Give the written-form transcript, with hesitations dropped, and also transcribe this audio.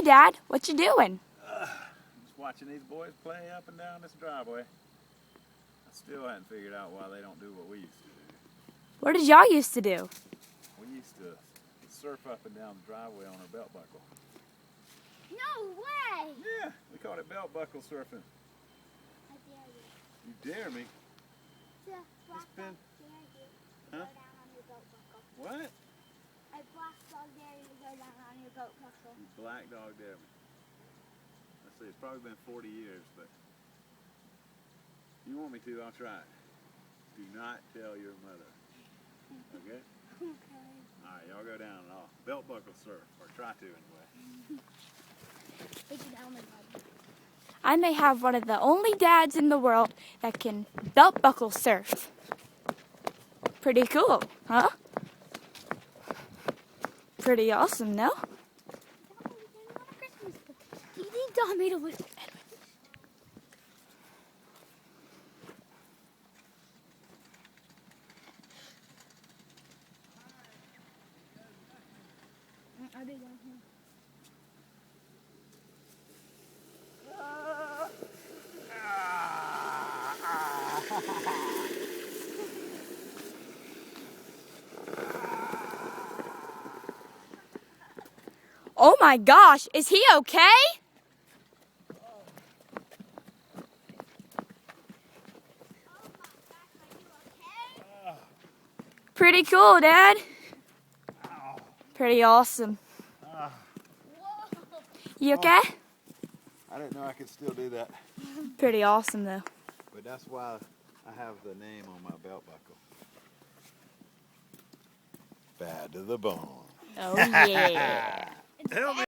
Hey, Dad, what you doing? Just watching these boys play up and down this driveway. I still hadn't figured out why they don't do what we used to do. What did y'all used to do? We used to surf up and down the driveway on our belt buckle. No way! Yeah, we called it belt buckle surfing. I dare you. You dare me? To black been- dog dare you to Huh? go down on your boat buckle. What? A black dog dare you to go down on your boat buckle. You black dog dare me. Let's see, it's probably been 40 years, but if you want me to, I'll try it. Do not tell your mother. Okay? Okay. Alright, y'all go down and I'll belt buckle surf, or try to anyway. Take it down, my bud. I may have one of the only dads in the world that can belt buckle surf. Pretty cool, huh? Pretty awesome, no? You need Don made a wish. I'll be down here. Oh my gosh, is he okay? Pretty cool, Dad. Pretty awesome. You okay? I didn't know I could still do that. Pretty awesome, though. But that's why I have the name on my belt buckle. Bad to the bone. Oh, yeah. Help me.